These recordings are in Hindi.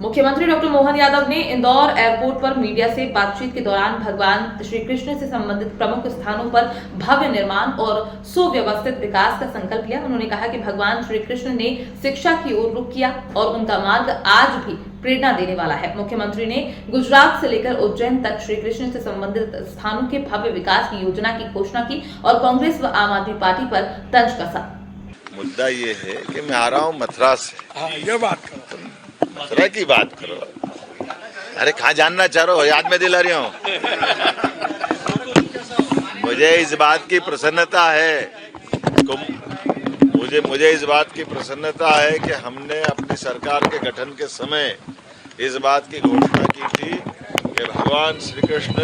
मुख्यमंत्री डॉक्टर मोहन यादव ने इंदौर एयरपोर्ट पर मीडिया से बातचीत के दौरान भगवान श्री कृष्ण से संबंधित प्रमुख स्थानों पर भव्य निर्माण और सुव्यवस्थित विकास का संकल्प लिया। उन्होंने कहा कि भगवान श्री कृष्ण ने शिक्षा की ओर रुख किया और उनका मार्ग आज भी प्रेरणा देने वाला है। मुख्यमंत्री ने गुजरात से लेकर उज्जैन तक श्री कृष्ण से संबंधित स्थानों के भव्य विकास की योजना की घोषणा की और कांग्रेस व आम आदमी पार्टी पर तंज कसा। मुद्दा ये है कि मैं आ रहा हूँ मथुरा से। ये बात करो, मथुरा की बात करो। अरे कहाँ जानना चाह रहे हो, याद में दिला रही हूँ। मुझे इस बात की प्रसन्नता है मुझे इस बात की प्रसन्नता है कि हमने अपनी सरकार के गठन के समय इस बात की घोषणा की थी कि भगवान श्री कृष्ण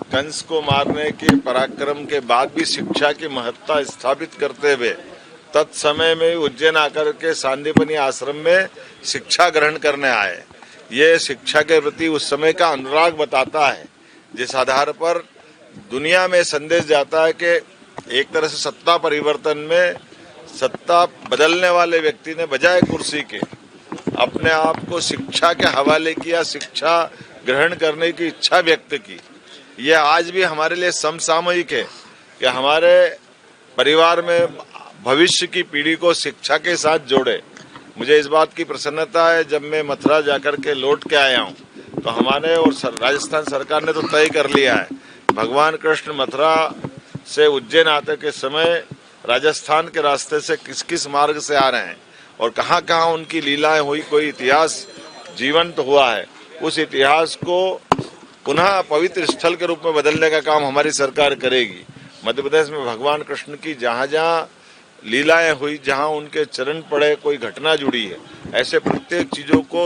कंस को मारने के पराक्रम के बाद भी शिक्षा की महत्ता स्थापित करते हुए तत्समय में उज्जैन आकर के सांदीपनी आश्रम में शिक्षा ग्रहण करने आए। ये शिक्षा के प्रति उस समय का अनुराग बताता है, जिस आधार पर दुनिया में संदेश जाता है कि एक तरह से सत्ता परिवर्तन में सत्ता बदलने वाले व्यक्ति ने बजाय कुर्सी के अपने आप को शिक्षा के हवाले किया, शिक्षा ग्रहण करने की इच्छा व्यक्त की। यह आज भी हमारे लिए समसामयिक है कि हमारे परिवार में भविष्य की पीढ़ी को शिक्षा के साथ जोड़े। मुझे इस बात की प्रसन्नता है, जब मैं मथुरा जाकर के लौट के आया हूँ तो हमारे और राजस्थान सरकार ने तो तय कर लिया है, भगवान कृष्ण मथुरा से उज्जैन आते के समय राजस्थान के रास्ते से किस किस मार्ग से आ रहे हैं और कहाँ कहाँ उनकी लीलाएं हुई, कोई इतिहास जीवंत हुआ है, उस इतिहास को पुनः पवित्र स्थल के रूप में बदलने का काम हमारी सरकार करेगी। मध्य प्रदेश में भगवान कृष्ण की जहाँ जहाँ लीलाएं हुई, जहां उनके चरण पड़े, कोई घटना जुड़ी है, ऐसे प्रत्येक चीजों को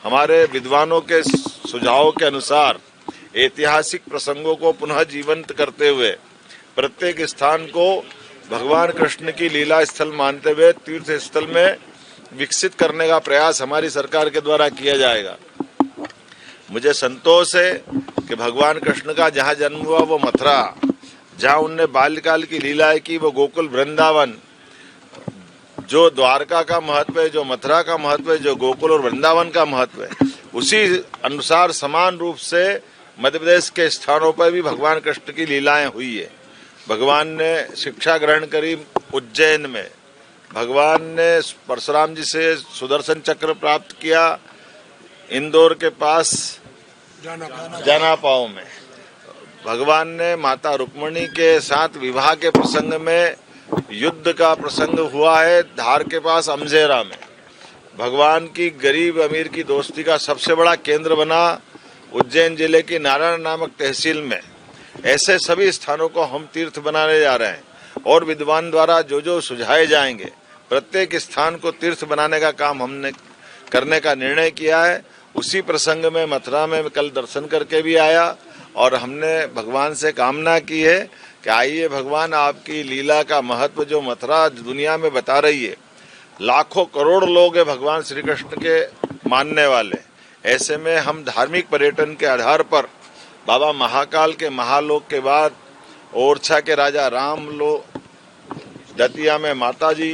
हमारे विद्वानों के सुझावों के अनुसार ऐतिहासिक प्रसंगों को पुनः जीवंत करते हुए प्रत्येक स्थान को भगवान कृष्ण की लीला स्थल मानते हुए तीर्थ स्थल में विकसित करने का प्रयास हमारी सरकार के द्वारा किया जाएगा। मुझे संतोष है कि भगवान कृष्ण का जहाँ जन्म हुआ वो मथुरा, जहाँ उनने बाल्यकाल की लीलाएं की वो गोकुल वृंदावन, जो द्वारका का महत्व है, जो मथुरा का महत्व है, जो गोकुल और वृंदावन का महत्व है, उसी अनुसार समान रूप से मध्य प्रदेश के स्थानों पर भी भगवान कृष्ण की लीलाएं हुई है। भगवान ने शिक्षा ग्रहण करी उज्जैन में, भगवान ने परशुराम जी से सुदर्शन चक्र प्राप्त किया इंदौर के पास जानापाव में, भगवान ने माता रुक्मणी के साथ विवाह के प्रसंग में युद्ध का प्रसंग हुआ है धार के पास अमजेरा में, भगवान की गरीब अमीर की दोस्ती का सबसे बड़ा केंद्र बना उज्जैन जिले की नारायण नामक तहसील में। ऐसे सभी स्थानों को हम तीर्थ बनाने जा रहे हैं और विद्वान द्वारा जो जो सुझाए जाएंगे प्रत्येक स्थान को तीर्थ बनाने का काम हमने करने का निर्णय किया है। उसी प्रसंग में मथुरा में कल दर्शन करके भी आया और हमने भगवान से कामना की है कि आइए भगवान, आपकी लीला का महत्व जो मथुरा दुनिया में बता रही है, लाखों करोड़ लोग हैं भगवान श्री कृष्ण के मानने वाले। ऐसे में हम धार्मिक पर्यटन के आधार पर बाबा महाकाल के महालोक के बाद ओरछा के राजा राम दतिया में माताजी,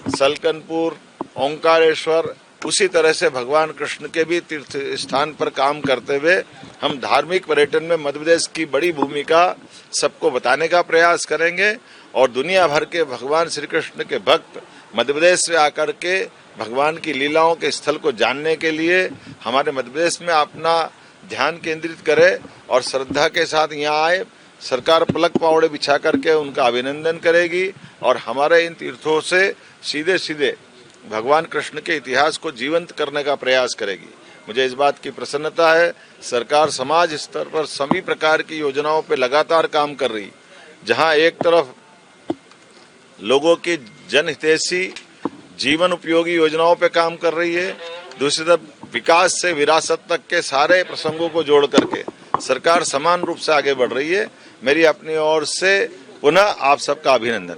सलकनपुर, ओंकारेश्वर, उसी तरह से भगवान कृष्ण के भी तीर्थ स्थान पर काम करते हुए हम धार्मिक पर्यटन में मध्य प्रदेश की बड़ी भूमिका सबको बताने का प्रयास करेंगे और दुनिया भर के भगवान श्री कृष्ण के भक्त मध्य प्रदेश से आकर के भगवान की लीलाओं के स्थल को जानने के लिए हमारे मध्य प्रदेश में अपना ध्यान केंद्रित करे और श्रद्धा के साथ यहाँ आए। सरकार पलक पावड़े बिछा करके उनका अभिनंदन करेगी और हमारे इन तीर्थों से सीधे सीधे भगवान कृष्ण के इतिहास को जीवंत करने का प्रयास करेगी। मुझे इस बात की प्रसन्नता है, सरकार समाज स्तर पर सभी प्रकार की योजनाओं पर लगातार काम कर रही, जहां एक तरफ लोगों की जनहितैषी जीवन उपयोगी योजनाओं पर काम कर रही है, दूसरी तरफ विकास से विरासत तक के सारे प्रसंगों को जोड़ करके सरकार समान रूप से आगे बढ़ रही है। मेरी अपनी ओर से पुनः आप सबका अभिनंदन।